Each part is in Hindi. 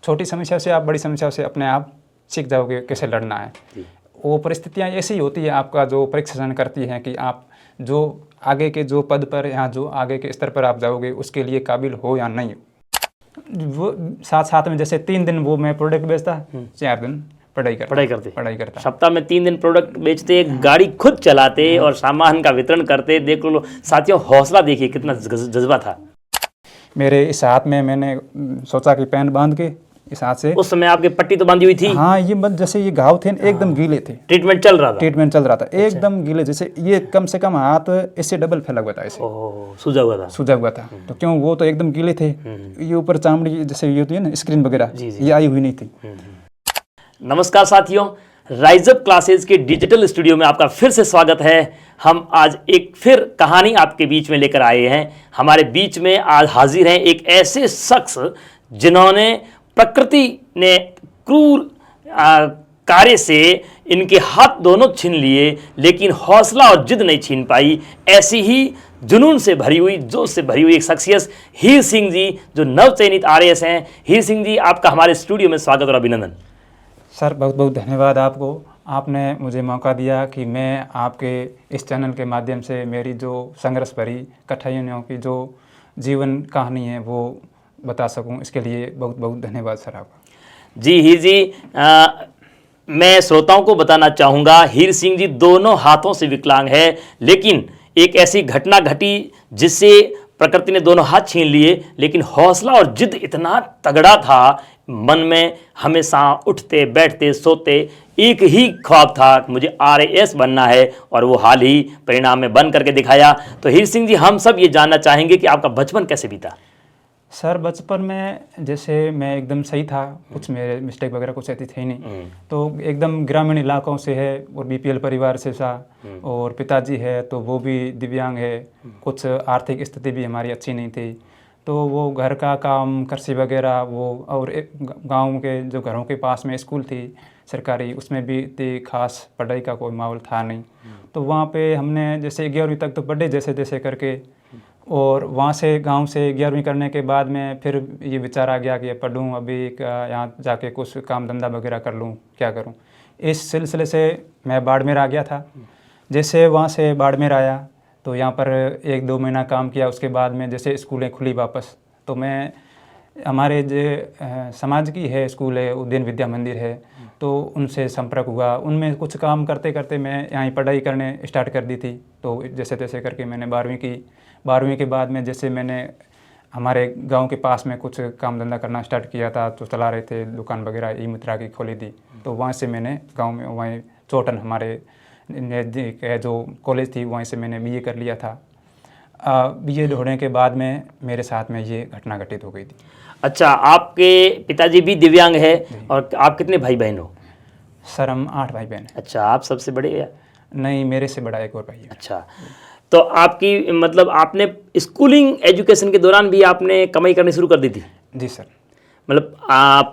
छोटी समस्या से आप बड़ी समस्या से अपने आप सीख जाओगे कैसे लड़ना है। वो परिस्थितियाँ ऐसी होती है आपका जो परीक्षण करती हैं कि आप जो आगे के जो पद पर या जो आगे के स्तर पर आप जाओगे उसके लिए काबिल हो या नहीं हो। वो साथ साथ में जैसे 3 दिन वो मैं प्रोडक्ट बेचता, 4 दिन पढ़ाई करता। सप्ताह में 3 दिन प्रोडक्ट बेचते, गाड़ी खुद चलाते और सामान का वितरण करते। देख लो साथियों, हौसला देखिए कितना जज्बा था। मेरे इस हाथ में मैंने सोचा कि पेन बांध के इस हाथ से, उस समय आपकी पट्टी तो बांधी हुई थी? हाँ, ये जैसे ये घाव थे एकदम गीले थे। ट्रीटमेंट चल रहा था एकदम गीले, जैसे ये कम से कम हाथ इससे डबल फैला हुआ था, ऐसे सूजा हुआ था। तो क्यों, वो तो एकदम गीले थे। ये ऊपर चामड़ी जैसे ये होती है ना स्क्रीन वगैरह, ये आई हुई नहीं थी। नमस्कार साथियों, राइजअप क्लासेज के डिजिटल स्टूडियो में आपका फिर से स्वागत है। हम आज एक फिर कहानी आपके बीच में लेकर आए हैं। हमारे बीच में आज हाजिर हैं एक ऐसे शख्स जिन्होंने प्रकृति ने क्रूर कार्य से इनके हाथ दोनों छीन लिए, लेकिन हौसला और जिद नहीं छीन पाई। ऐसी ही जुनून से भरी हुई, जोश से भरी हुई एक शख्सियत हीर सिंह जी, जो नवचयनित RAS हैं। हीर सिंह जी, आपका हमारे स्टूडियो में स्वागत और अभिनंदन। सर बहुत बहुत धन्यवाद आपको, आपने मुझे मौका दिया कि मैं आपके इस चैनल के माध्यम से मेरी जो संघर्ष भरी कठिनाइयों की जो जीवन कहानी है वो बता सकूं। इसके लिए बहुत बहुत धन्यवाद सर आपका। जी हीर जी, मैं श्रोताओं को बताना चाहूँगा, हीर सिंह जी दोनों हाथों से विकलांग है, लेकिन एक ऐसी घटना घटी जिससे प्रकृति ने दोनों हाथ छीन लिए, लेकिन हौसला और जिद इतना तगड़ा था मन में। हमेशा उठते बैठते सोते एक ही ख्वाब था कि मुझे RAS बनना है, और वो हाल ही परिणाम में बन करके दिखाया। तो हीर सिंह जी, हम सब ये जानना चाहेंगे कि आपका बचपन कैसे बीता? सर बचपन में जैसे मैं एकदम सही था, कुछ मेरे मिस्टेक वगैरह कुछ ऐसी थी नहीं। तो एकदम ग्रामीण इलाकों से है और BPL परिवार से था, और पिताजी है तो वो भी दिव्यांग है। कुछ आर्थिक स्थिति भी हमारी अच्छी नहीं थी, तो वो घर का काम कृषि वगैरह वो, और गांव के जो घरों के पास में स्कूल थी सरकारी, उसमें भी इतनी खास पढ़ाई का कोई माहौल था नहीं। तो वहाँ पे हमने जैसे 11वीं तक तो पढ़े जैसे तैसे करके, और वहाँ से गांव से 11वीं करने के बाद में फिर ये विचार आ गया कि पढ़ूँ अभी, यहाँ जाके कुछ काम धंधा वगैरह कर लूँ, क्या करूँ। इस सिलसिले से मैं बाड़मेर आ गया था। जैसे वहाँ से बाड़मेर आया तो यहाँ पर 1-2 महीना काम किया। उसके बाद में जैसे स्कूलें खुली वापस, तो मैं हमारे जो समाज की है स्कूल है, उद्यान विद्या मंदिर है, तो उनसे संपर्क हुआ। उनमें कुछ काम करते करते मैं यहाँ पढ़ाई करने स्टार्ट कर दी थी। तो जैसे तैसे करके मैंने 12वीं की। 12वीं के बाद में जैसे मैंने हमारे गांव के पास में कुछ काम धंधा करना स्टार्ट किया था, तो चला रहे थे दुकान वगैरह, ई-मित्रा की खोली थी। तो वहाँ से मैंने गांव में वहीं चोटन हमारे नज़दीक जो कॉलेज थी, वहीं से मैंने BA कर लिया था। BA होने के बाद में मेरे साथ में ये घटना घटित हो गई थी। अच्छा, आपके पिताजी भी दिव्यांग है, और आप कितने भाई बहन हो? सर हम 8 भाई बहन हैं। अच्छा, आप सबसे बड़े या? नहीं, मेरे से बड़ा एक और भाई है। अच्छा, तो आपकी मतलब आपने स्कूलिंग एजुकेशन के दौरान भी आपने कमाई करनी शुरू कर दी थी? जी सर। मतलब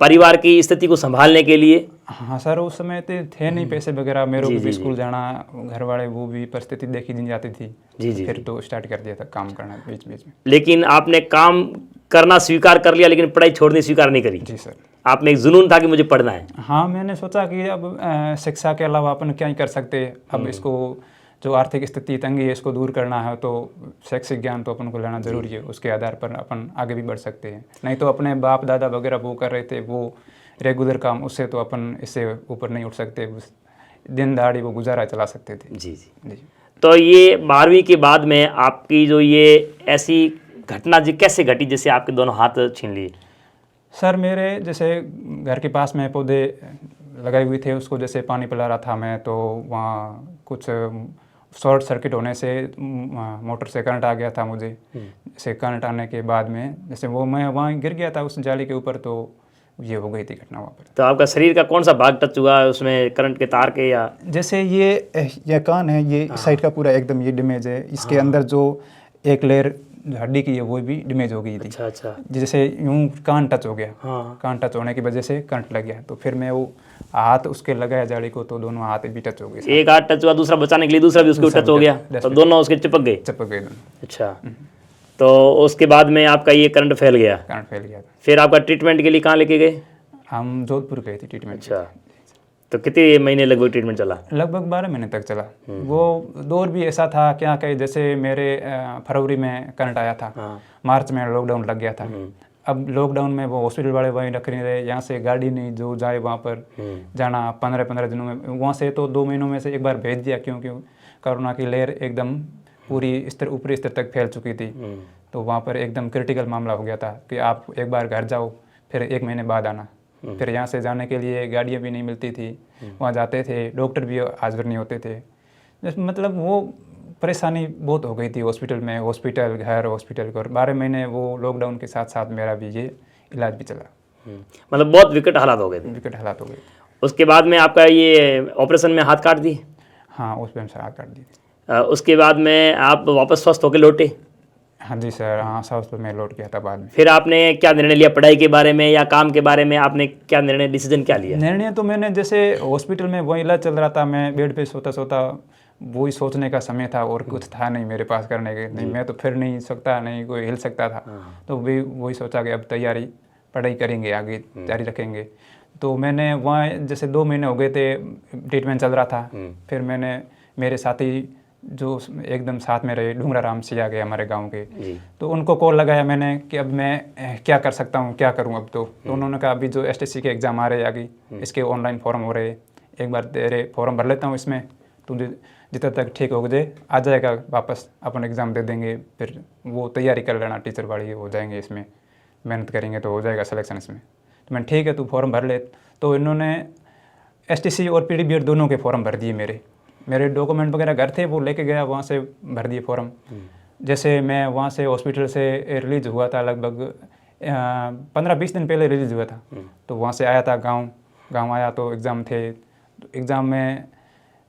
परिवार की स्थिति को संभालने के लिए? हाँ सर, उस समय थे नहीं पैसे वगैरह, मेरे को भी स्कूल जाना, घर वाले वो भी परिस्थिति देखी नहीं जाती थी। जी। फिर तो स्टार्ट कर दिया था काम करना बीच बीच में। लेकिन आपने काम करना स्वीकार कर लिया, लेकिन पढ़ाई छोड़नी स्वीकार नहीं करी? जी सर। आप में एक जुनून था कि मुझे पढ़ना है? हाँ, मैंने सोचा कि अब शिक्षा के अलावा अपन क्या ही कर सकते। अब इसको जो आर्थिक स्थिति तंगी है इसको दूर करना है, तो शैक्षिक ज्ञान तो अपन को लेना जरूरी है। उसके आधार पर अपन आगे भी बढ़ सकते हैं। नहीं तो अपने बाप दादा वगैरह वो कर रहे थे, वो रेगुलर काम, उससे तो अपन इससे ऊपर नहीं उठ सकते। दिन दहाड़ी वो गुजारा चला सकते थे। जी जी जी। तो ये 12वीं के बाद में आपकी जो ये ऐसी घटना जी कैसे घटी जिससे आपके दोनों हाथ छीन लिए? सर मेरे जैसे घर के पास में पौधे लगाए हुए थे, उसको जैसे पानी पिला रहा था मैं, तो वहाँ कुछ शॉर्ट सर्किट होने से मोटर से करंट आ गया था मुझे। जैसे करंट आने के बाद में जैसे वो मैं वहाँ गिर गया था उस जाली के ऊपर, तो ये हो गई थी घटना वहाँ पर। तो आपका शरीर का कौन सा भाग टच हुआ उसमें, करंट के तार के या? जैसे ये कान है, ये इस साइड का पूरा एकदम ये डैमेज है। इसके अंदर जो एक लेयर हड्डी की है वो भी डैमेज हो गई थी। अच्छा अच्छा। जैसे यूं कान टच हो गया। हाँ। कान टच होने की वजह से करंट लग गया, तो फिर मैं वो हाथ उसके लगाया जाली को, तो दोनों हाथ भी टच हो गए। एक हाथ टच हुआ, दूसरा बचाने के लिए दूसरा भी उसके टच हो गया, तो दोनों उसके चिपक गए दोनों। अच्छा, तो उसके बाद में आपका ये करंट फैल गया? करंट फैल गया। फिर आपका ट्रीटमेंट के लिए कहाँ लेके गए? हम जोधपुर गए थे ट्रीटमेंट। अच्छा, तो कितने महीने लगभग ट्रीटमेंट चला? लगभग 12 महीने तक चला। वो दौर भी ऐसा था क्या कहे, जैसे मेरे फरवरी में करंट आया था, मार्च में लॉकडाउन लग गया था। अब लॉकडाउन में वो हॉस्पिटल वाले वहीं रख नहीं रहे, यहाँ से गाड़ी नहीं जो जाए वहाँ पर जाना 15-15 दिनों में, वहाँ से तो 2 महीनों में से एक बार भेज दिया, क्योंकि कोरोना की लहर एकदम पूरी स्तर ऊपरी स्तर तक फैल चुकी थी। तो वहाँ पर एकदम क्रिटिकल मामला हो गया था कि आप एक बार घर जाओ फिर 1 महीने बाद आना। फिर यहाँ से जाने के लिए गाड़ियाँ भी नहीं मिलती थी, वहाँ जाते थे डॉक्टर भी हाजिर नहीं होते थे। मतलब वो परेशानी बहुत हो गई थी हॉस्पिटल में, हॉस्पिटल घर हॉस्पिटल घर। 12 महीने वो लॉकडाउन के साथ साथ मेरा भी ये इलाज भी चला। मतलब बहुत विकट हालात हो गए थे। विकट हालात हो गए। उसके बाद में आपका ये ऑपरेशन में हाथ काट दिए? हाँ, उस पर से हाथ काट दिए। उसके बाद में आप वापस स्वस्थ होकर लौटे? हाँ जी सर, हाँ स्वस्थ में लौट गया था बाद में। फिर आपने क्या निर्णय लिया, पढ़ाई के बारे में या काम के बारे में? आपने क्या निर्णय, डिसीजन क्या लिया? निर्णय तो मैंने जैसे हॉस्पिटल में वही इलाज चल रहा था, मैं बेड पे सोता सोता वही सोचने का समय था, और कुछ था नहीं मेरे पास करने के। नहीं मैं तो फिर नहीं सकता, नहीं कोई हिल सकता था। तो वही सोचा कि अब तैयारी पढ़ाई करेंगे, आगे जारी रखेंगे। तो मैंने वहाँ जैसे 2 महीने हो गए थे ट्रीटमेंट चल रहा था। फिर मैंने मेरे साथी जो एकदम साथ में रहे, ढूंगरा राम सिया गए हमारे गांव के, तो उनको कॉल लगाया मैंने कि अब मैं क्या कर सकता हूँ, क्या करूँ अब। तो उन्होंने कहा अभी जो STC के एग्ज़ाम आ रहे हैं आगे, इसके ऑनलाइन फॉर्म हो रहे, एक बार तेरे फॉर्म भर लेता हूँ इसमें, तुझे जितना तक ठीक हो जाए आ जाएगा वापस, अपन एग्ज़ाम दे देंगे, फिर वो तैयारी कर लेना टीचर वाली हो जाएंगे, इसमें मेहनत करेंगे तो हो जाएगा सिलेक्शन इसमें। तो मैंने ठीक है तू फॉर्म भर ले। तो इन्होंने STC और PDBED दोनों के फॉर्म भर दिए। मेरे डॉक्यूमेंट वगैरह घर थे, वो लेके गया, वहाँ से भर दिए फॉर्म। जैसे मैं वहाँ से हॉस्पिटल से रिलीज़ हुआ था, लगभग 15-20 दिन पहले रिलीज़ हुआ था। तो वहाँ से आया था गांव आया तो एग्ज़ाम थे। तो एग्ज़ाम में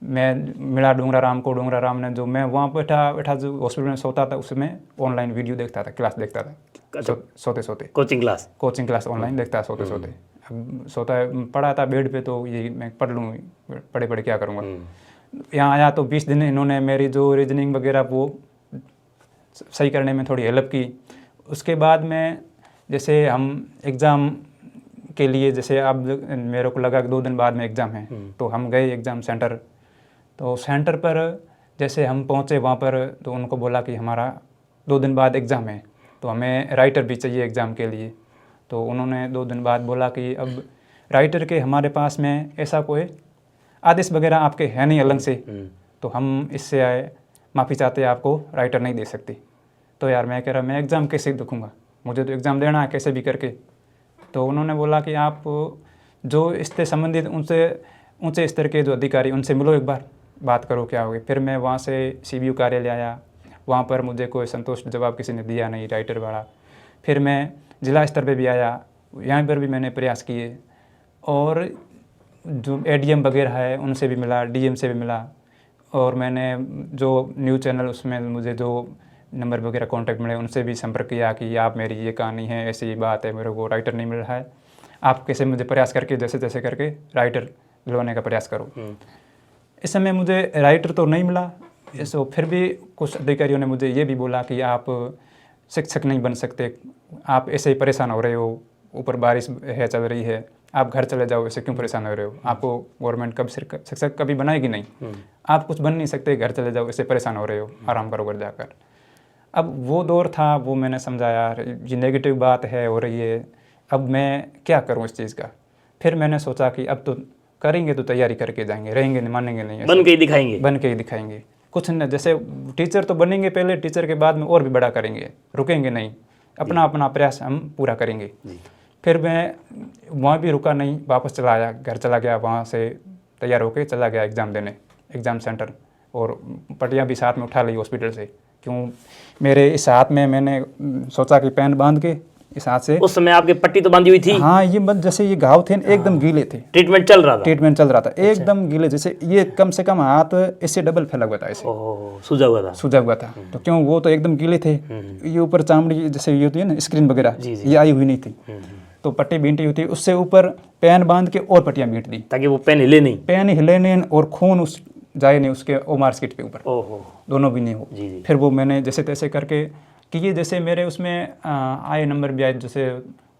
मैं मिला ढूंगरा राम को। ढूंगरा राम ने जो मैं वहाँ बैठा जो हॉस्पिटल में सोता था, उसमें ऑनलाइन वीडियो देखता था, क्लास देखता था सोते सोते। कोचिंग क्लास ऑनलाइन देखता सोते सोते। अब सोता पढ़ा था बेड पे, तो ये मैं पढ़ लूँ, पढ़े क्या करूँगा। यहाँ आया तो 20 दिन इन्होंने मेरी जो रीजनिंग वगैरह वो सही करने में थोड़ी हेल्प की। उसके बाद में जैसे हम एग्ज़ाम के लिए, जैसे अब मेरे को लगा कि 2 दिन बाद में एग्ज़ाम है, तो हम गए एग्ज़ाम सेंटर। तो सेंटर पर जैसे हम पहुँचे वहाँ पर, तो उनको बोला कि हमारा 2 दिन बाद एग्ज़ाम है, तो हमें राइटर भी चाहिए एग्ज़ाम के लिए। तो उन्होंने 2 दिन बाद बोला कि अब राइटर के हमारे पास में ऐसा कोई आदेश वगैरह आपके है नहीं अलग से, तो हम इससे माफ़ी चाहते हैं, आपको राइटर नहीं दे सकते। तो यार मैं कह रहा मैं एग्ज़ाम कैसे दुखूंगा, मुझे तो एग्ज़ाम देना है कैसे भी करके। तो उन्होंने बोला कि आप जो इससे संबंधित ऊंचे स्तर के जो अधिकारी, उनसे मिलो, एक बार बात करो क्या होगी। फिर मैं वहाँ से CBU कार्यालय आया, वहाँ पर मुझे कोई संतुष्ट जवाब किसी ने दिया नहीं, राइटर वाला। फिर मैं जिला स्तर पे भी आया, यहाँ पर भी मैंने प्रयास किए, और जो ADM वगैरह है उनसे भी मिला, DM से भी मिला, और मैंने जो न्यूज़ चैनल उसमें मुझे जो नंबर वगैरह कांटेक्ट मिले उनसे भी संपर्क किया कि आप मेरी ये कहानी है, ऐसी बात है, मेरे को राइटर नहीं मिल रहा है, आप कैसे मुझे प्रयास करके जैसे तैसे करके राइटर दिलवाने का प्रयास करो। इस समय मुझे राइटर तो नहीं मिला। इसो फिर भी कुछ अधिकारियों ने मुझे ये भी बोला कि आप शिक्षक नहीं बन सकते, आप ऐसे ही परेशान हो रहे हो, ऊपर बारिश है चल रही है, आप घर चले जाओ, ऐसे क्यों परेशान हो रहे हो, आपको गवर्नमेंट कब शिक्षक कभी बनाएगी नहीं, आप कुछ बन नहीं सकते, घर चले जाओ, ऐसे परेशान हो रहे हो, आराम करो घर जाकर। अब वो दौर था, वो मैंने समझा यार ये नेगेटिव बात है हो रही है, अब मैं क्या करूं इस चीज़ का। फिर मैंने सोचा कि अब तो करेंगे तो तैयारी करके जाएंगे, रहेंगे नहीं मानेंगे नहीं, बन के ही दिखाएंगे कुछ न, जैसे टीचर तो बनेंगे पहले, टीचर के बाद में और भी बड़ा करेंगे, रुकेंगे नहीं, अपना प्रयास हम पूरा करेंगे। फिर मैं वहाँ भी रुका नहीं, वापस चला आया, घर चला गया, वहाँ से तैयार होके चला गया एग्ज़ाम देने, एग्ज़ाम सेंटर, और पट्टियाँ भी साथ में उठा ली हॉस्पिटल से। क्यों, मेरे इस हाथ में मैंने सोचा कि पेन बांध के इस हाथ से, उस समय आपकी पट्टी तो बांधी हुई थी? हाँ, ये जैसे ये घाव थे एकदम गीले थे, ट्रीटमेंट चल रहा था एकदम गीले, जैसे ये कम से कम हाथ इससे डबल फैला हुआ था, ऐसे सूजा हुआ था। तो क्यों, वो तो एकदम गीले थे, ये ऊपर चामड़ी जैसे ये होती है ना स्क्रीन वगैरह, ये आई हुई नहीं थी, तो पट्टी बींटी हुई थी, उससे ऊपर पेन बांध के और पट्टियाँ बींट दी ताकि वो पेन हिले नहीं, और खून उस जाए नहीं उसके ओमार्स किट पे ऊपर, दोनों भी नहीं हो। फिर वो मैंने जैसे तैसे करके कि ये जैसे मेरे उसमें आए नंबर भी आए, जैसे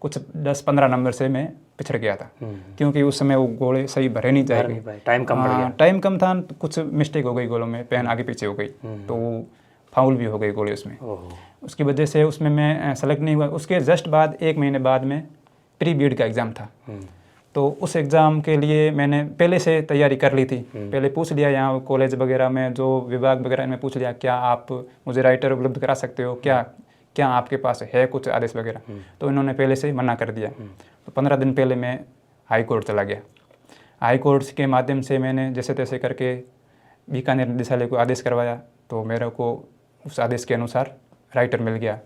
कुछ 10-15 नंबर से मैं पिछड़ गया था, क्योंकि उस समय वो गोले सही भरे नहीं जाएंगे, टाइम कम पड़ गया। टाइम कम था, कुछ मिस्टेक हो गई गोलों में, पेन आगे पीछे हो गई, तो वो फाउल भी हो गई गोले उसमें। उसकी वजह से उसमें मैं सेलेक्ट नहीं हुआ। उसके जस्ट बाद 1 महीने बाद में प्री बीएड का एग्ज़ाम था, तो उस एग्ज़ाम के लिए मैंने पहले से तैयारी कर ली थी। पहले पूछ लिया यहाँ कॉलेज वगैरह में, जो विभाग वगैरह में पूछ लिया, क्या आप मुझे राइटर उपलब्ध करा सकते हो, क्या आपके पास है कुछ आदेश वगैरह, तो इन्होंने पहले से मना कर दिया। तो 15 दिन पहले मैं हाई कोर्ट चला गया। हाई कोर्ट के माध्यम से मैंने जैसे तैसे करके बीकानेर निदेशालय को आदेश करवाया, तो मेरे को उस आदेश के अनुसार राइटर मिल गया।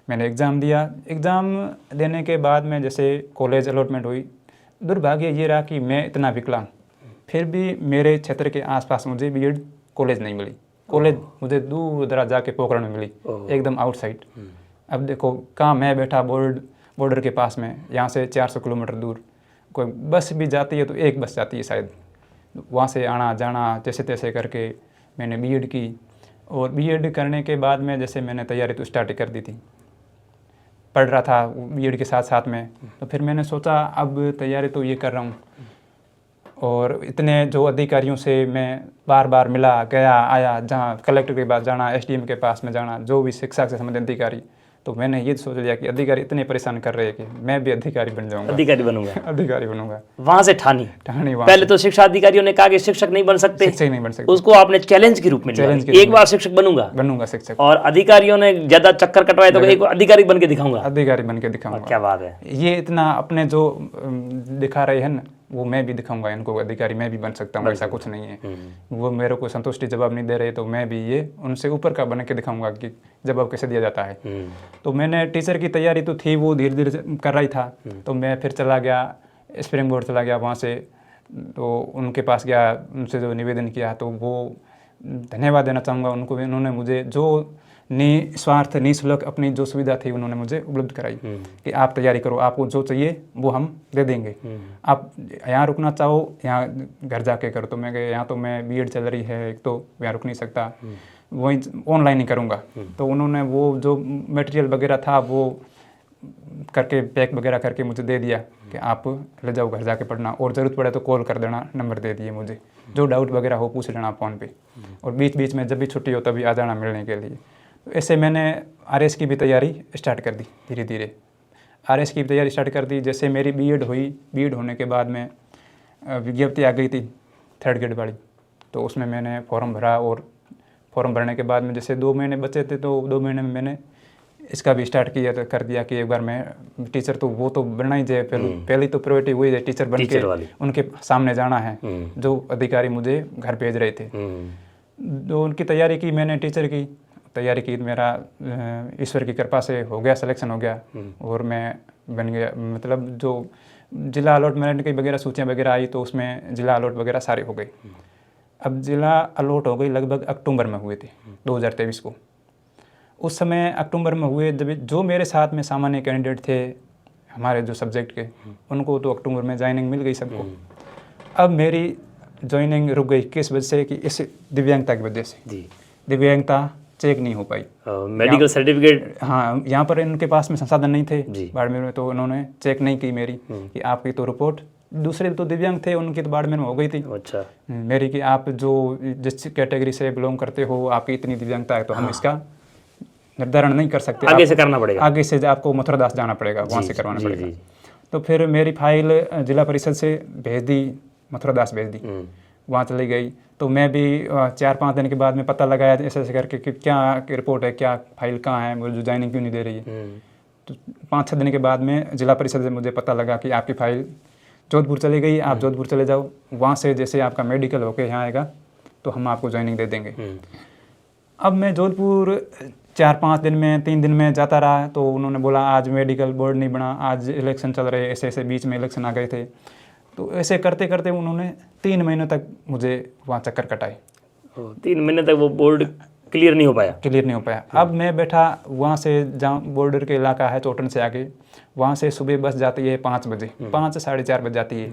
मैंने एग्ज़ाम दिया। एग्ज़ाम देने के बाद में जैसे कॉलेज अलॉटमेंट हुई, दुर्भाग्य ये रहा कि मैं इतना विकलांग, फिर भी मेरे क्षेत्र के आसपास मुझे बीएड कॉलेज नहीं मिली। कॉलेज मुझे दूर दराज जाके पोखरण में मिली, एकदम आउटसाइड। अब देखो कहाँ मैं बैठा बॉर्डर के पास में, यहाँ से 400 किलोमीटर दूर, कोई बस भी जाती है तो एक बस जाती है शायद, वहाँ से आना जाना जैसे तैसे करके मैंने बीएड की। और बीएड करने के बाद में जैसे मैंने तैयारी तो स्टार्ट कर दी थी, पढ़ रहा था बीएड के साथ साथ में। तो फिर मैंने सोचा अब तैयारी तो ये कर रहा हूँ, और इतने जो अधिकारियों से मैं बार बार मिला, गया आया, जहाँ कलेक्टर के पास जाना, एसडीएम के पास में जाना, जो भी शिक्षा से संबंधित अधिकारी, तो मैंने ये सोच लिया कि अधिकारी इतने परेशान कर रहे हैं कि मैं भी अधिकारी बन जाऊंगा, अधिकारी बनूंगा। अधिकारी बनूंगा। वहां से ठानी वहाँ पहले तो शिक्षा अधिकारियों ने कहा कि शिक्षक नहीं बन सकते, शिक्षक नहीं बन सकते, उसको आपने चैलेंज के रूप में लिया, एक बार शिक्षक बनूंगा शिक्षक। और अधिकारियों ने ज्यादा चक्कर कटवाए तो एक अधिकारी बन के दिखाऊंगा, अधिकारी बन के दिखाऊंगा। क्या बात है, ये इतना अपने जो दिखा रहे हैं ना, वो मैं भी दिखाऊंगा इनको, अधिकारी मैं भी बन सकता हूँ, ऐसा कुछ नहीं है। वो मेरे को संतुष्टि जवाब नहीं दे रहे, तो मैं भी ये उनसे ऊपर का बन के दिखाऊंगा कि जवाब कैसे दिया जाता है। तो मैंने टीचर की तैयारी तो थी, वो धीरे धीरे कर रही था। तो मैं फिर चला गया स्प्रिंग बोर्ड चला गया, वहाँ से तो उनके पास गया, उनसे जो निवेदन किया, तो वो धन्यवाद देना चाहूँगा उनको भी। उन्होंने मुझे जो निस्वार्थ निःशुल्क अपनी जो सुविधा थी उन्होंने मुझे उपलब्ध कराई कि आप तैयारी करो, आपको जो चाहिए वो हम दे देंगे, आप यहाँ रुकना चाहो यहाँ घर जाके करो। तो मैं गया, यहाँ तो मैं बीएड चल रही है, एक तो यहाँ रुक नहीं सकता, वहीं ऑनलाइन ही करूँगा। तो उन्होंने वो जो मटेरियल वगैरह था वो करके पैक वगैरह करके मुझे दे दिया कि आप ले जाओ घर जाके पढ़ना, और ज़रूरत पड़े तो कॉल कर देना, नंबर दे दिए मुझे, जो डाउट वगैरह हो पूछ लेना फ़ोन पे, और बीच बीच में जब भी छुट्टी हो तभी आ जाना मिलने के लिए। तो ऐसे मैंने आरएस की भी तैयारी स्टार्ट कर दी धीरे धीरे। आरएस की तैयारी स्टार्ट कर दी। जैसे मेरी बीएड हुई, बीएड होने के बाद में विज्ञप्ति आ गई थी 3rd ग्रेड वाली, तो उसमें मैंने फॉर्म भरा, और फॉर्म भरने के बाद में जैसे 2 महीने बचे थे, तो 2 महीने में मैंने इसका भी स्टार्ट किया, तो कर दिया कि एक बार मैं टीचर तो वो तो बनना ही चाहिए, पहली तो प्रायोरिटी वही है, टीचर बन के उनके सामने जाना है, जो अधिकारी मुझे घर भेज रहे थे। तो उनकी तैयारी की मैंने, टीचर की तैयारी की, मेरा ईश्वर की कृपा से हो गया, सिलेक्शन हो गया, और मैं बन गया। मतलब जो जिला अलॉटमेंट की वगैरह सूचियाँ वगैरह आई, तो उसमें जिला अलॉट वगैरह सारे हो गए। अब जिला अलॉट हो गई लगभग अक्टूबर में हुए थे 2023 को। उस समय अक्टूबर में हुए, जब जो मेरे साथ में सामान्य कैंडिडेट थे हमारे जो सब्जेक्ट के, उनको तो अक्टूबर में ज्वाइनिंग मिल गई सबको। अब मेरी ज्वाइनिंग रुक गई, किस वजह से कि इस दिव्यांगता की वजह से। दिव्यांगता चेक नहीं हो पाई, मेडिकल सर्टिफिकेट, हाँ, यहाँ पर इनके पास में संसाधन नहीं थे बाड़मेर में, तो उन्होंने चेक नहीं की मेरी कि आपकी तो रिपोर्ट, दूसरे तो दिव्यांग थे उनकी तो बाड़मेर में हो गई थी। अच्छा, मेरी कि आप जो जिस कैटेगरी से बिलोंग करते हो, आपकी इतनी दिव्यांगता है, तो हम इसका निर्धारण नहीं कर सकते, आगे से करना पड़ेगा, आगे से आपको मथुरादास जाना पड़ेगा, वहाँ से करवाना पड़ेगा। तो फिर मेरी फाइल जिला परिषद से भेज दी, मथुरादास भेज दी, वहाँ चली गई। तो मैं भी 4-5 दिन के बाद में पता लगाया ऐसे ऐसे करके कि क्या रिपोर्ट है, क्या फाइल कहाँ है, मुझे ज्वाइनिंग क्यों नहीं दे रही है। तो 5-6 दिन के बाद में जिला परिषद से मुझे पता लगा कि आपकी फाइल जोधपुर चली गई, आप जोधपुर चले जाओ, वहाँ से जैसे आपका मेडिकल होकर यहाँ आएगा तो हम आपको ज्वाइनिंग दे देंगे। अब मैं जोधपुर 4-5 दिन में, 3 दिन में जाता रहा, तो उन्होंने बोला आज मेडिकल बोर्ड नहीं बना, आज इलेक्शन चल रहे, ऐसे ऐसे बीच में इलेक्शन आ गए थे। तो ऐसे करते करते उन्होंने 3 महीने तक मुझे वहाँ चक्कर कटाए। 3 महीने तक वो बोर्ड क्लियर नहीं हो पाया। अब मैं बैठा वहाँ से, जहाँ बॉर्डर के इलाका है चोटन से आगे, वहाँ से सुबह बस जाती है 5 बजे, 5 से 4:30 बजे जाती है।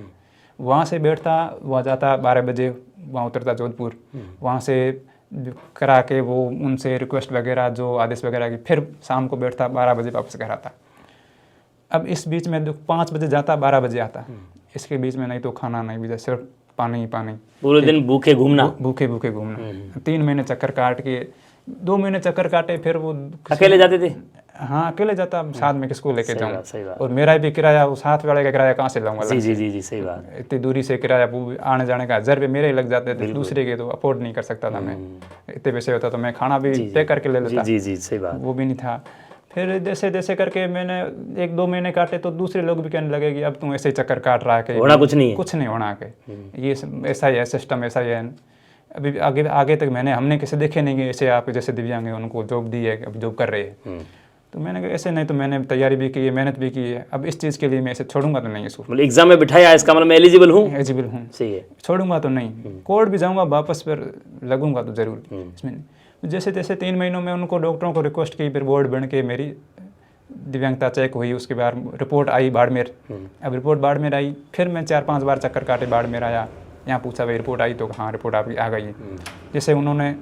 वहाँ से बैठता, वहाँ जाता 12 बजे, वहाँ उतरता जोधपुर, वहाँ से करा के वो उनसे रिक्वेस्ट वगैरह जो आदेश वगैरह की, फिर शाम को बैठता 12 बजे वापस घर आता। अब इस बीच में 5 बजे जाता, 12 बजे आता, इसके बीच में नहीं तो खाना नहीं भी, सिर्फ पानी ही पानी, पूरे दिन भूखे घूमना, भूखे भूखे घूमना। 3 महीने चक्कर काट के, 2 महीने चक्कर काटे, फिर वो अकेले जाते थे? हाँ अकेले जाता, साथ में किसको लेके सही जाऊँ, बात। और मेरा भी किराया, वो साथ वाले का किराया कहाँ से लाऊंगा? जी जी जी जी, सही बात। इतनी दूरी से किराया, वो आने जाने का 1000 रुपये मेरे ही लग जाते थे, दूसरे के तो अफोर्ड नहीं कर सकता था मैं। इतने पैसे होता तो मैं खाना भी पे करके ले लेता, जी जी, सही बात। वो भी नहीं था। फिर जैसे जैसे करके मैंने 1-2 महीने काटे तो दूसरे लोग भी कहने लगे कि अब तुम ऐसे ही चक्कर काट रहा है, कि होना कुछ नहीं है, कुछ नहीं होना के, ये ऐसा ही है सिस्टम, ऐसा ही है। अभी आगे आगे तक हमने किसी देखे नहीं कि ऐसे आप जैसे दिव्यांग हैं उनको जॉब दी है, अब जॉब कर रहे हैं। तो मैंने कहा ऐसे नहीं, तो मैंने तैयारी भी की है, मेहनत भी की है, अब इस चीज़ के लिए मैं इसे छोड़ूंगा तो नहीं, इसको मतलब एग्जाम में बिठाया, इसका मतलब मैं एलिजिबल हूँ, एलिजिबल हूँ, सही है, छोड़ूंगा तो नहीं, कोर्ट भी जाऊंगा वापस, पर लगूंगा तो जरूर इसमें। जैसे जैसे 3 महीनों में उनको डॉक्टरों को रिक्वेस्ट की, फिर बोर्ड बन के मेरी दिव्यांगता चेक हुई, उसके बाद रिपोर्ट आई बाड़मेर। अब रिपोर्ट बाड़मेर आई, फिर मैं 4-5 बार चक्कर काटे, बाड़मेर आया, यहाँ पूछा भाई रिपोर्ट आई, तो हाँ रिपोर्ट आपकी आ गई। जैसे उन्होंने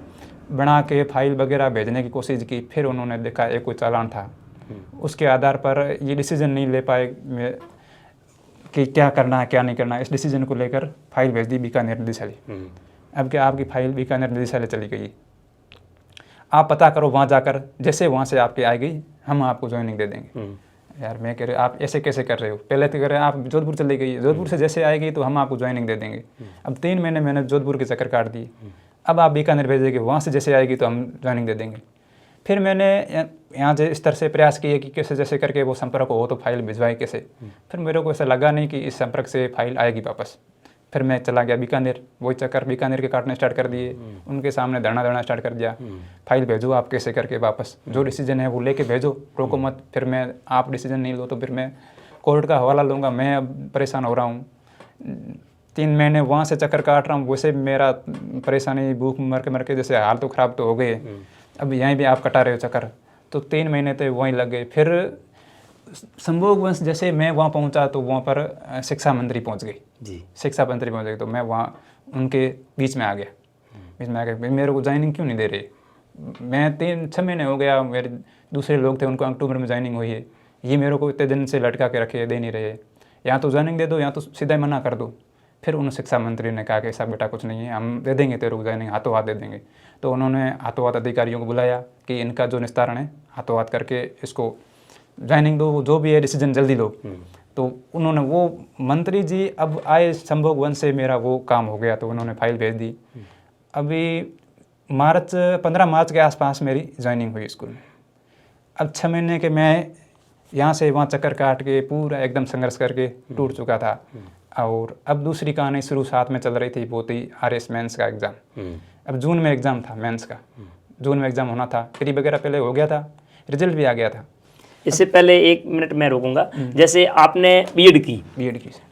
बना के फाइल वगैरह भेजने की कोशिश की, फिर उन्होंने देखा एक कोई चालान था, उसके आधार पर ये डिसीजन नहीं ले पाए कि क्या करना है क्या नहीं करना है। इस डिसीजन को लेकर फाइल भेज दी बीकानेर निदेशालय। अब क्या आपकी फाइल बीकानेर निदेशालय चली गई, आप पता करो वहाँ जाकर, जैसे वहाँ से आपकी आ गई हम आपको ज्वाइनिंग दे देंगे। यार मैं कह रहे आप ऐसे कैसे कर रहे हो, पहले तो कह रहे आप जोधपुर चली गई, जोधपुर से जैसे आएगी तो हम आपको ज्वाइनिंग दे देंगे। अब 3 महीने मैंने जोधपुर के चक्कर काट दिए, अब आप बीकानेर भेजेंगे, वहाँ से जैसे आएगी तो हम ज्वाइनिंग दे देंगे। फिर मैंने यहाँ से इस तरह से प्रयास किए कि कैसे जैसे करके वो संपर्क हो तो फाइल भिजवाए कैसे। फिर मेरे को ऐसा लगा नहीं कि इस संपर्क से फाइल आएगी वापस। फिर मैं चला गया बीकानेर, वही चक्कर बीकानेर के काटने स्टार्ट कर दिए, उनके सामने धरना देना स्टार्ट कर दिया, फाइल भेजो आप कैसे करके वापस, जो डिसीजन है वो लेके भेजो, रोको मत। फिर मैं आप डिसीजन नहीं लो तो फिर मैं कोर्ट का हवाला लूँगा, मैं अब परेशान हो रहा हूँ। 3 महीने वहाँ से चक्कर काट रहा हूँ, वैसे मेरा परेशानी भूख मर के जैसे हाल तो ख़राब तो हो गए, अब यहीं भी आप कटा रहे हो चक्कर, तो 3 महीने तो वहीं लग गए। फिर संभोगवंश जैसे मैं वहाँ पहुँचा तो वहाँ पर शिक्षा मंत्री पहुँच गई जी, शिक्षा मंत्री पहुँच गई, तो मैं वहाँ उनके बीच में आ गया। मेरे को ज्वाइनिंग क्यों नहीं दे रही, मैं 3-6 महीने हो गया, मेरे दूसरे लोग थे उनको अक्टूबर में ज्वाइनिंग हुई है, ये मेरे को इतने दिन से लटका के रखे, दे नहीं रहे, या तो ज्वाइनिंग दे दो या तो सीधा ही मना कर दो। फिर उन शिक्षा मंत्री ने कहा कि ऐसा बेटा कुछ नहीं है, हम दे देंगे तेरे को ज्वाइनिंग, हाथों हाथ दे देंगे। तो उन्होंने हाथों हाथ अधिकारियों को बुलाया कि इनका जो निस्तारण है हाथों हाथ करके इसको ज्वाइनिंग दो, जो भी है डिसीजन जल्दी लो। तो उन्होंने वो मंत्री जी अब आए, संभोगवंश से मेरा वो काम हो गया, तो उन्होंने फाइल भेज दी। अभी 15 मार्च के आसपास मेरी ज्वाइनिंग हुई स्कूल में। अब 6 महीने के मैं यहाँ से वहाँ चक्कर काट के पूरा एकदम संघर्ष करके टूट चुका था। और अब दूसरी कहानी शुरू साथ में चल रही थी, वो थी RS मेंस का एग्ज़ाम। अब जून में एग्ज़ाम था मेंस का, जून में एग्ज़ाम होना था, प्री वगैरह पहले हो गया था, रिजल्ट भी आ गया था। इससे पहले 1 मिनट मैं रोकूंगा, जैसे आपने बीएड की,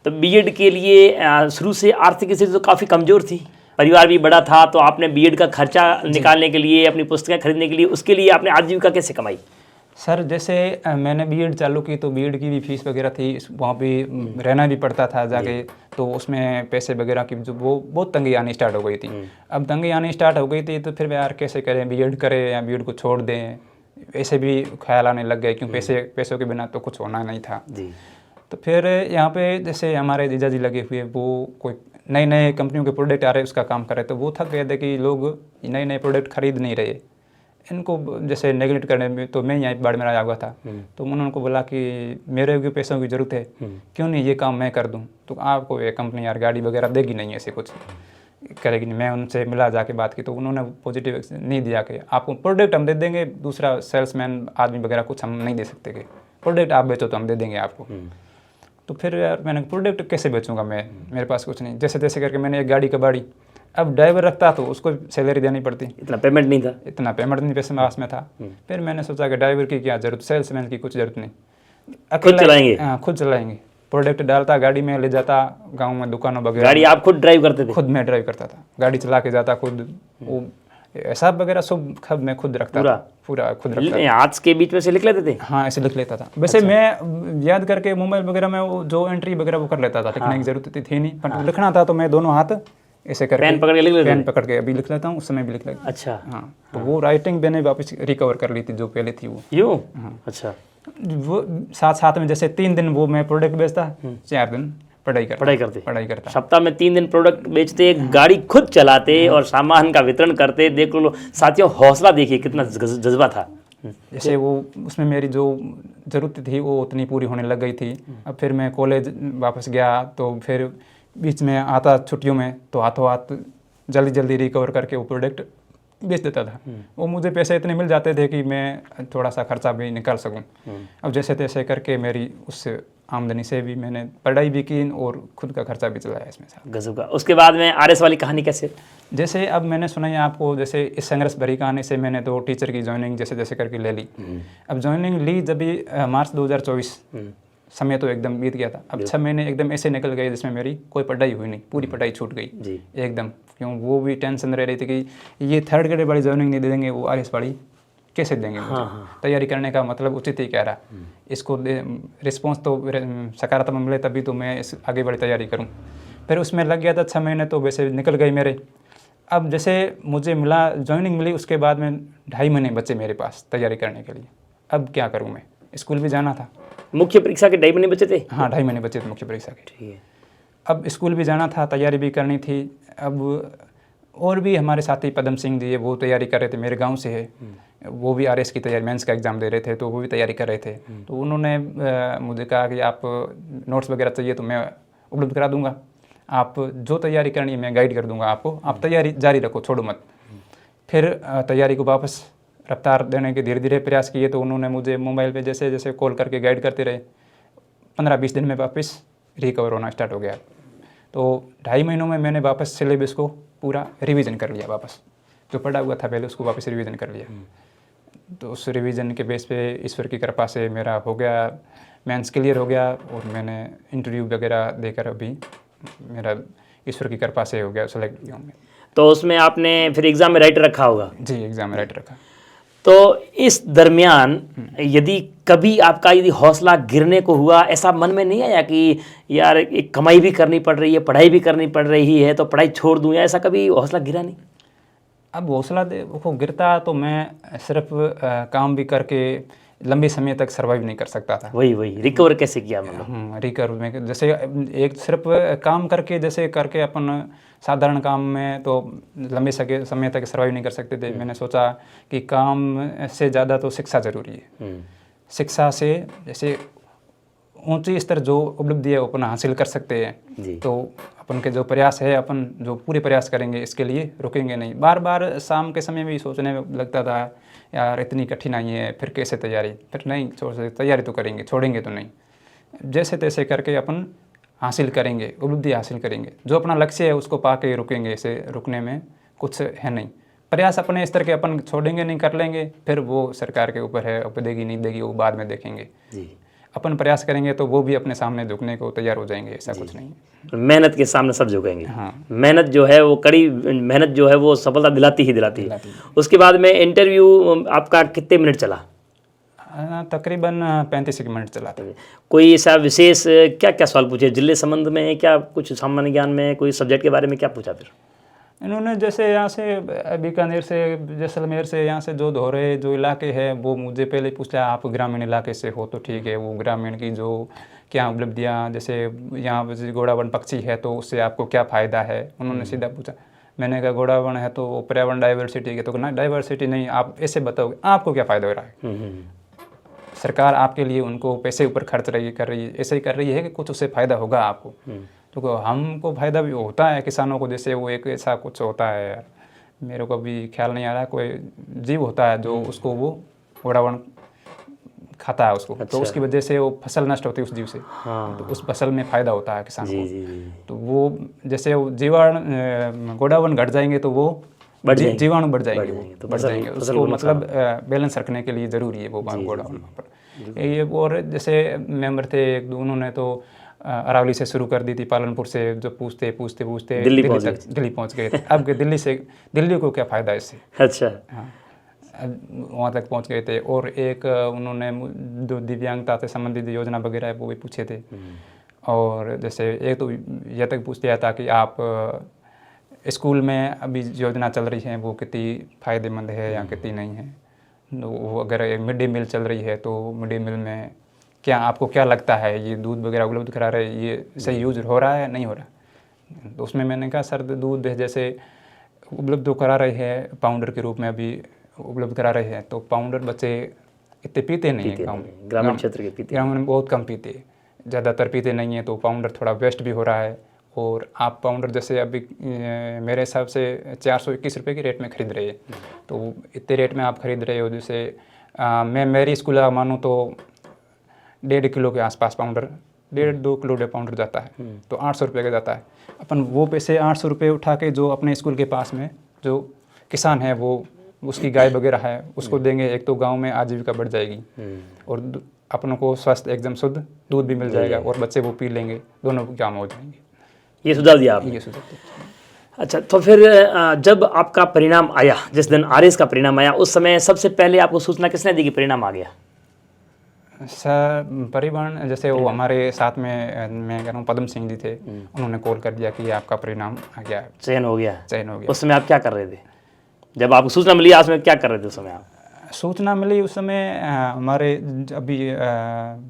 तो बीएड के लिए शुरू से आर्थिक स्थिति तो काफ़ी कमज़ोर थी, परिवार भी बड़ा था, तो आपने बीएड का खर्चा निकालने के लिए, अपनी पुस्तकें खरीदने के लिए, उसके लिए आपने आजीविका कैसे कमाई? सर जैसे मैंने बीएड चालू की तो बीएड की भी फीस वगैरह थी, वहाँ पे रहना भी पड़ता था जाके, तो उसमें पैसे वगैरह की जो वो बहुत तंगी आनी स्टार्ट हो गई थी। अब तंगी आनी स्टार्ट हो गई थी तो फिर यार कैसे करें, बीएड करें या बीएड को छोड़ दें, ऐसे भी ख्याल आने लग गए, क्योंकि पैसों के बिना तो कुछ होना नहीं था जी। तो फिर यहाँ पे जैसे हमारे जीजा जी लगे हुए, वो कोई नए नए कंपनियों के प्रोडक्ट आ रहे उसका काम कर रहे, तो वो थक गए थे कि लोग नए नए प्रोडक्ट खरीद नहीं रहे, इनको जैसे नेगलेक्ट करने में। तो मैं यहाँ बाड़मेर आया हुआ था, तो उन्होंने उनको बोला कि मेरे भी पैसों की ज़रूरत है, क्यों नहीं ये काम मैं कर दूँ। तो आपको ये कंपनी यार गाड़ी वगैरह देगी नहीं, ऐसे कुछ करेगी नहीं। मैं उनसे मिला जाके बात की, तो उन्होंने पॉजिटिव नहीं दिया कि आपको प्रोडक्ट हम दे देंगे, दूसरा सेल्समैन आदमी वगैरह कुछ हम नहीं दे सकते, कि प्रोडक्ट आप बेचो तो हम दे देंगे आपको। तो फिर यार मैंने प्रोडक्ट कैसे बेचूंगा मैं, मेरे पास कुछ नहीं। जैसे तैसे करके मैंने एक गाड़ी कबाड़ी, अब ड्राइवर रखता तो उसको सैलरी देनी पड़ती, इतना पेमेंट नहीं था, इतना पेमेंट नहीं पैसे पास में था। फिर मैंने सोचा कि ड्राइवर की क्या जरूरत, सेल्समैन की कुछ जरूरत नहीं, खुद चलाएंगे। हाँ खुद चलाएंगे, प्रोडक्ट डालता गाड़ी में ले जाता, गांव में दुकानों वगैरह। गाड़ी आप खुद ड्राइव करते थे? खुद मैं ड्राइव करता था, गाड़ी चला के जाता खुद, वो हिसाब वगैरह सब मैं खुद रखता, पूरा खुद रखता। आज के बीच में से लिख लेते थे? हाँ ऐसे लिख लेता था। वैसे मैं याद करके मोबाइल वगैरह में वो जो एंट्री वगैरह वो कर लेता था, लिखने की जरूरत थी नहीं, पर लिखना था तो मैं दोनों हाथ ऐसे करके पेन पकड़ के लिख लेते पेन थे? पकड़ के अभी लिख लेता हूँ, उस समय भी लिख लेता हूँ। अच्छा, हाँ, तो वो राइटिंग मैंने वापस रिकवर कर ली थी जो पहले थी वो। यूँ? अच्छा, वो साथ साथ में जैसे 3 दिन वो मैं प्रोडक्ट बेचता, 4 दिन पढ़ाई करता। पढ़ाई करते। था। सप्ताह में 3 दिन प्रोडक्ट बेचते, गाड़ी खुद चलाते और सामान का वितरण करते। देख लो साथियों, हौसला देखिए कितना जज्बा था। जैसे वो उसमें मेरी जो ज़रूरत थी वो उतनी पूरी होने लग गई थी। अब फिर मैं कॉलेज वापस गया तो फिर बीच में आता छुट्टियों में तो हाथों हाथ जल्दी जल्दी रिकवर करके वो प्रोडक्ट बेच देता था। वो मुझे पैसे इतने मिल जाते थे कि मैं थोड़ा सा खर्चा भी निकाल सकूं। अब जैसे तैसे करके मेरी उस आमदनी से भी मैंने पढ़ाई भी की और खुद का खर्चा भी चलाया इसमें साथ। गजब का। उसके बाद में आरएस वाली कहानी कैसे? जैसे अब मैंने सुना है आपको, जैसे इस संघर्ष भरी कहानी से मैंने तो टीचर की ज्वाइनिंग जैसे जैसे करके ले ली। अब ज्वाइनिंग ली जब भी मार्च 2024, समय तो एकदम बीत गया था। अब 6 महीने एकदम ऐसे निकल गए जिसमें मेरी कोई पढ़ाई हुई नहीं, पूरी पढ़ाई छूट गई जी। एकदम। क्यों, वो भी टेंशन रह रही थी कि ये 3rd ग्रेड वाली ज्वाइनिंग नहीं दे देंगे, वो आरएस वाली कैसे देंगे मुझे? तैयारी करने का मतलब उचित ही कह रहा, इसको रिस्पॉन्स तो सकारात्मक मिले तभी तो मैं इस आगे बड़ी तैयारी करूं। फिर उसमें लग गया था 6 महीने, तो वैसे निकल गए मेरे। अब जैसे मुझे मिला, ज्वाइनिंग मिली, उसके बाद में 2.5 महीने बचे मेरे पास तैयारी करने के लिए। अब क्या करूं, मैं स्कूल भी जाना था। मुख्य परीक्षा के 2.5 महीने बचे थे? हाँ, 2.5 महीने बचे थे मुख्य परीक्षा के। ठीक है। अब स्कूल भी जाना था, तैयारी भी करनी थी। अब और भी हमारे साथी पदम सिंह जी है, वो तैयारी कर रहे थे, मेरे गांव से है। वो भी आरएस की तैयारी, मेंस का एग्ज़ाम दे रहे थे, तो वो भी तैयारी कर रहे थे। तो उन्होंने मुझे कहा कि आप नोट्स वगैरह चाहिए तो मैं उपलब्ध करा दूंगा, आप जो तैयारी करनी है मैं गाइड कर दूंगा आपको, आप तैयारी जारी रखो, छोड़ो मत। फिर तैयारी को वापस रफ्तार देने के धीरे धीरे प्रयास किए, तो उन्होंने मुझे मोबाइल पे जैसे जैसे कॉल करके गाइड करते रहे। 15-20 दिन में वापस रिकवर होना स्टार्ट हो गया। तो 2.5 महीनों में मैंने वापस सिलेबस को पूरा रिवीजन कर लिया, वापस जो पढ़ा हुआ था पहले उसको वापस रिवीजन कर लिया। तो उस रिवीजन के बेस पे ईश्वर की कृपा से मेरा हो गया, मेंस क्लियर हो गया, और मैंने इंटरव्यू वगैरह देकर अभी मेरा ईश्वर की कृपा से हो गया, सेलेक्ट हुआ मैं। तो उसमें आपने फिर एग्ज़ाम में राइटर रखा होगा? जी, एग्ज़ाम में राइटर रखा। तो इस दरमियान यदि कभी आपका यदि हौसला गिरने को हुआ, ऐसा मन में नहीं आया कि यार एक कमाई भी करनी पड़ रही है, पढ़ाई भी करनी पड़ रही है, तो पढ़ाई छोड़ दूं, या ऐसा कभी हौसला गिरा नहीं? अब हौसला देखो गिरता तो मैं सिर्फ काम भी करके लंबे समय तक सर्वाइव नहीं कर सकता था। वही रिकवर कैसे किया मतलब? रिकवर में जैसे एक सिर्फ काम करके जैसे करके अपन साधारण काम में तो लंबे समय तक सर्वाइव नहीं कर सकते थे। मैंने सोचा कि काम से ज़्यादा तो शिक्षा ज़रूरी है। शिक्षा से जैसे ऊंची स्तर जो उपलब्धि है वो अपन हासिल कर सकते हैं। तो अपन के जो प्रयास है, अपन जो पूरे प्रयास करेंगे, इसके लिए रुकेंगे नहीं। बार बार शाम के समय भी सोचने में लगता था यार इतनी कठिनाई है, फिर कैसे तैयारी, फिर नहीं छोड़ सकते, तैयारी तो करेंगे, छोड़ेंगे तो नहीं। जैसे तैसे करके अपन हासिल करेंगे, उपलब्धि हासिल करेंगे। जो अपना लक्ष्य है उसको पा के रुकेंगे, इसे रुकने में कुछ है नहीं। प्रयास अपने स्तर के अपन छोड़ेंगे नहीं, कर लेंगे, फिर वो सरकार के ऊपर है, अब देगी नहीं देगी वो बाद में देखेंगे। अपन प्रयास करेंगे तो वो भी अपने सामने झुकने को तैयार हो जाएंगे, ऐसा कुछ नहीं है। मेहनत के सामने सब झुकेंगे। हाँ। मेहनत जो है वो कड़ी मेहनत जो है वो सफलता दिलाती है। उसके बाद में इंटरव्यू आपका कितने मिनट चला? तकरीबन 35 मिनट चला था। कोई ऐसा विशेष क्या क्या सवाल पूछे? जिले संबंध में, क्या कुछ सामान्य ज्ञान में, कोई सब्जेक्ट के बारे में क्या पूछा? फिर इन्होंने जैसे यहाँ से बीकानेर से, जैसलमेर से, यहाँ से जो धोरे जो इलाके हैं वो मुझे पहले पूछा आप ग्रामीण इलाके से हो तो ठीक है, वो ग्रामीण की जो क्या उपलब्धियाँ, जैसे यहाँ घोड़ावण पक्षी है तो उससे आपको क्या फ़ायदा है, उन्होंने सीधा पूछा। मैंने कहा घोड़ावण है तो पर्यावरण डाइवर्सिटी है, तो ना डाइवर्सिटी नहीं, आप ऐसे बताओगे आपको क्या फ़ायदा हो रहा है। सरकार आपके लिए उनको पैसे ऊपर खर्च कर रही है, ऐसे ही कर रही है कि कुछ उससे फ़ायदा होगा आपको। तो हमको फ़ायदा भी होता है किसानों को, जैसे वो एक ऐसा कुछ होता है यार, मेरे को भी ख्याल नहीं आ रहा, कोई जीव होता है जो उसको वो घोड़ावण खाता है उसको। तो उसकी वजह से वो फसल नष्ट होती है उस जीव से। तो उस फसल में फ़ायदा होता है किसान को। तो वो जैसे जीवाणु घोड़ावण घट जाएंगे तो वो जीवाणु बढ़ जाएंगे, वो बढ़ जाएंगे। उसको मतलब बैलेंस रखने के लिए ज़रूरी है वो घोड़ावण पर। ये और जैसे मेंबर थे एक, उन्होंने तो अरावली से शुरू कर दी थी, पालनपुर से जो पूछते दिल्ली पहुंच गए थे। अब दिल्ली को क्या फ़ायदा इससे। अच्छा। हाँ, वहाँ तक पहुँच गए थे। और एक उन्होंने जो दिव्यांगता से संबंधित योजना वगैरह है वो भी पूछे थे। और जैसे एक तो यह तक पूछ लिया था कि आप स्कूल में अभी योजना चल रही है वो कितनी फ़ायदेमंद है या कितनी नहीं है। तो वो अगर मिड डे मील चल रही है तो मिड डे मील में क्या आपको क्या लगता है ये दूध वगैरह उपलब्ध करा रहे हैं, ये सही यूज हो रहा है नहीं हो रहा। तो उसमें मैंने कहा सर दूध जैसे उपलब्ध तो करा रहे हैं पाउडर के रूप में अभी उपलब्ध करा रहे हैं, तो पाउडर बच्चे इतने पीते नहीं हैं। ग्रामीण क्षेत्र के पीते, ग्रामीण में बहुत कम पीते, ज़्यादातर पीते नहीं हैं, तो पाउडर थोड़ा वेस्ट भी हो रहा है। और आप पाउडर जैसे अभी मेरे हिसाब से 421 रुपये की रेट में ख़रीद रहे हैं, तो इतने रेट में आप ख़रीद रहे हो, जैसे मैं मेरी स्कूल का मानूँ तो 1.5 किलो के आसपास पाउडर, 1.5-2 किलो पाउडर जाता है, तो 800 रुपये का जाता है। अपन वो पैसे 800 रुपये उठा के जो अपने स्कूल के पास में जो किसान है वो उसकी गाय वगैरह है उसको देंगे, एक तो गांव में आजीविका बढ़ जाएगी और अपनों को स्वास्थ्य एकदम शुद्ध दूध भी मिल जाएगा और बच्चे वो पी लेंगे, दोनों काम हो जाएंगे। ये सुझाव दिया आपने। ये सुझाव। अच्छा, तो फिर जब आपका परिणाम आया, जिस दिन आरएस का परिणाम आया, उस समय सबसे पहले आपको सूचना किसने दी कि परिणाम आ गया? सर परिवहन जैसे वो हमारे साथ में मैं कह रहा हूँ पद्म सिंह जी थे, उन्होंने कॉल कर दिया कि आपका परिणाम आ गया है, चयन हो गया। चयन हो गया। उस समय आप क्या कर रहे थे जब आपको सूचना मिली? आज में क्या कर रहे थे उस समय आप? सूचना मिली उस समय हमारे अभी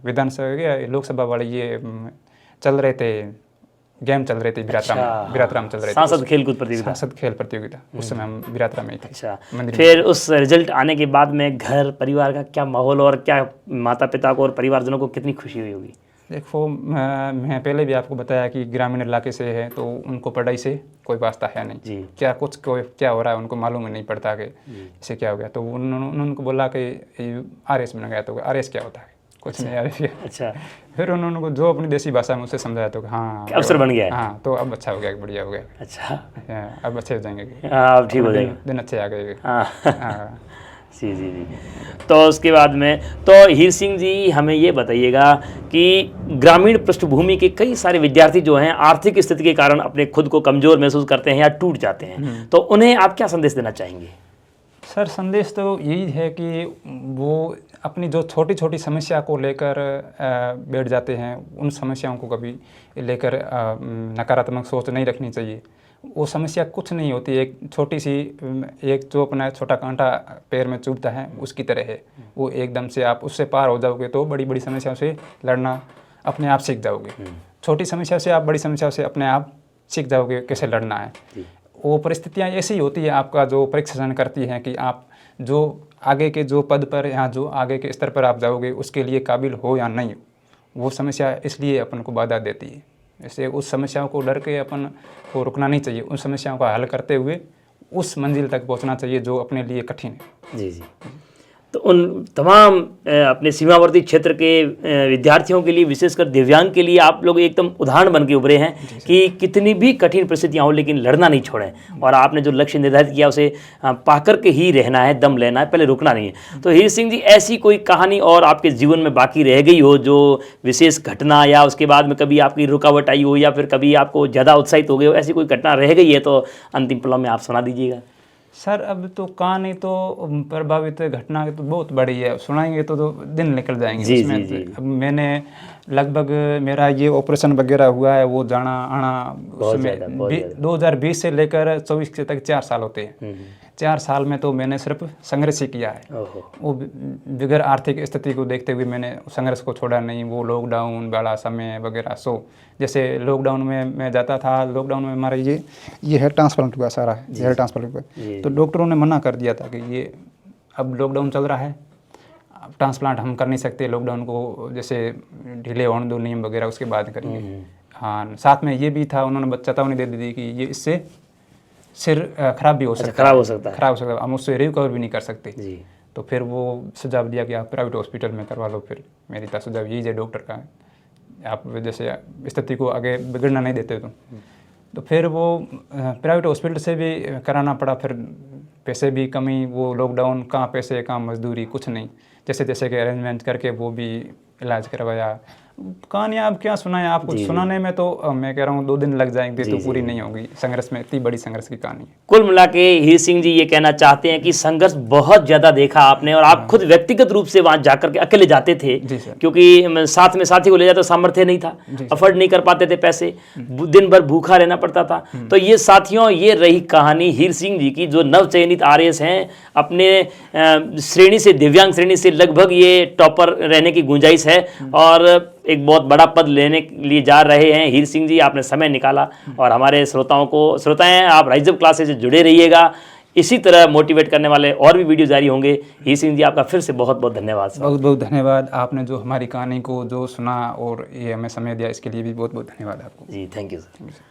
विधानसभा लोकसभा वाले ये चल रहे थे, गेम चल रहे थे बिरातरा में चल रहे थे, सांसद खेलकूद प्रतियोगिता। सांसद खेल प्रतियोगिता, उस समय हम बिरातरा में ही थे। अच्छा, फिर उस रिजल्ट आने के बाद में घर परिवार का क्या माहौल और क्या माता पिता को और परिवारजनों को कितनी खुशी हुई होगी? देखो मैं पहले भी आपको बताया कि ग्रामीण इलाके से है तो उनको पढ़ाई से कोई वास्ता है नहीं जी। क्या क्या हो रहा है उनको मालूम ही नहीं पड़ता कि इसे क्या हो गया। तो उन्होंने उनको बोला कि आरएस बन गया, तो आरएस क्या होता है, कुछ नहीं आरएस। अच्छा, फिर उन्होंने को जो अपनी देसी भाषा में उससे समझाया तो हाँ अफसर बन गया है। हाँ, तो अब अच्छा हो गया, बढ़िया हो गया। अच्छा, अब अच्छे हो जाएंगे, अब ठीक हो जाएगा, दिन अच्छे आ गए। हाँ जी जी जी। तो उसके बाद में तो हीर सिंह जी हमें ये बताइएगा कि ग्रामीण पृष्ठभूमि के कई सारे विद्यार्थी जो हैं आर्थिक स्थिति के कारण अपने खुद को कमज़ोर महसूस करते हैं या टूट जाते हैं, तो उन्हें आप क्या संदेश देना चाहेंगे? सर संदेश तो यही है कि वो अपनी जो छोटी छोटी समस्या को लेकर बैठ जाते हैं, उन समस्याओं को कभी लेकर नकारात्मक सोच नहीं रखनी चाहिए। वो समस्या कुछ नहीं होती, एक छोटी सी एक जो अपना छोटा कांटा पैर में चुभता है उसकी तरह है, वो एकदम से आप उससे पार हो जाओगे तो बड़ी बड़ी समस्याओं से लड़ना अपने आप सीख जाओगे। छोटी समस्या से आप बड़ी समस्याओं से अपने आप सीख जाओगे कैसे लड़ना है। वो परिस्थितियाँ ऐसी होती है आपका जो परीक्षण करती हैं कि आप जो आगे के जो पद पर या जो आगे के स्तर पर आप जाओगे उसके लिए काबिल हो या नहीं हो, वो समस्या इसलिए अपन को बाधा देती है। इससे उस समस्याओं को डर के अपन को रुकना नहीं चाहिए, उन समस्याओं का हल करते हुए उस मंजिल तक पहुंचना चाहिए जो अपने लिए कठिन है। जी जी। तो उन तमाम अपने सीमावर्ती क्षेत्र के विद्यार्थियों के लिए, विशेषकर दिव्यांग के लिए आप लोग एकदम उदाहरण बन के उभरे हैं कि कितनी भी कठिन परिस्थितियाँ हो लेकिन लड़ना नहीं छोड़ें और आपने जो लक्ष्य निर्धारित किया उसे पाकर के ही रहना है, दम लेना है, पहले रुकना नहीं है। तो हीर सिंह जी ऐसी कोई कहानी और आपके जीवन में बाकी रह गई हो जो विशेष घटना या उसके बाद में कभी आपकी रुकावट आई हो या फिर कभी आपको ज़्यादा उत्साहित हो गए हो, ऐसी कोई घटना रह गई है तो अंतिम पलों में आप सुना दीजिएगा। सर अब तो कहानी तो प्रभावित घटना तो बहुत बड़ी है, सुनाएंगे तो दिन निकल जाएंगे। जी, उसमें जी, जी। अब मैंने लगभग मेरा ये ऑपरेशन वगैरह हुआ है वो जाना आना उसमें 2020 से लेकर 24 तक 4 साल होते हैं। 4 साल में तो मैंने सिर्फ संघर्ष ही किया है। वो बगैर आर्थिक स्थिति को देखते हुए मैंने संघर्ष को छोड़ा नहीं। वो लॉकडाउन वाला समय वगैरह जैसे लॉकडाउन में मैं जाता था, लॉकडाउन में हमारा ये हेयर ट्रांसप्लांट हुआ सारा, हेयर ट्रांसप्लांट हुआ, तो डॉक्टरों ने मना कर दिया था कि ये अब लॉकडाउन चल रहा है, अब ट्रांसप्लांट हम कर नहीं सकते, लॉकडाउन को जैसे ढीले होने दो नियम वगैरह उसके बाद करेंगे। हाँ, साथ में ये भी था, उन्होंने चेतावनी दे दी कि ये इससे सिर खराब भी हो सकता है, खराब हो सकता है, हम उससे रिकवर भी नहीं कर सकते। तो फिर वो सुझाव दिया कि आप प्राइवेट हॉस्पिटल में करवा लो। फिर मेरी था सुझाव यही है डॉक्टर का, आप जैसे स्थिति को आगे बिगड़ना नहीं देते तो फिर वो प्राइवेट हॉस्पिटल से भी कराना पड़ा। फिर पैसे भी कमी, वो लॉकडाउन, कहाँ पैसे कहाँ मजदूरी, कुछ नहीं, जैसे जैसे के अरेंजमेंट करके वो भी इलाज करवाया। कहानियाँ आप क्या सुनाएं, आपको सुनाने में तो मैं कह रहा हूँ 2 दिन लग जाएंगे तो पूरी नहीं होगी। संघर्ष में इतनी बड़ी संघर्ष की कहानी है। कुल मिला के हीर सिंह जी ये कहना चाहते हैं कि संघर्ष बहुत ज़्यादा देखा आपने, और आप खुद व्यक्तिगत रूप से वहाँ जाकर के अकेले जाते थे, क्योंकि साथ में साथी को ले जाते सामर्थ्य नहीं था, अफोर्ड नहीं कर पाते थे पैसे, दिन भर भूखा रहना पड़ता था। तो ये साथियों, ये रही कहानी हीर सिंह जी की, जो नवचयनित आरएएस हैं, अपने श्रेणी से, दिव्यांग श्रेणी से लगभग ये टॉपर रहने की गुंजाइश है और एक बहुत बड़ा पद लेने के लिए जा रहे हैं। हीर सिंह जी, आपने समय निकाला और हमारे श्रोताएं आप राइजअप क्लासेस से जुड़े रहिएगा। इसी तरह मोटिवेट करने वाले और भी वीडियो जारी होंगे। हीर सिंह जी, आपका फिर से बहुत बहुत धन्यवाद। बहुत बहुत धन्यवाद। आपने जो हमारी कहानी को जो सुना और ये हमें समय दिया, इसके लिए भी बहुत बहुत धन्यवाद आपको। जी, थैंक यू सर।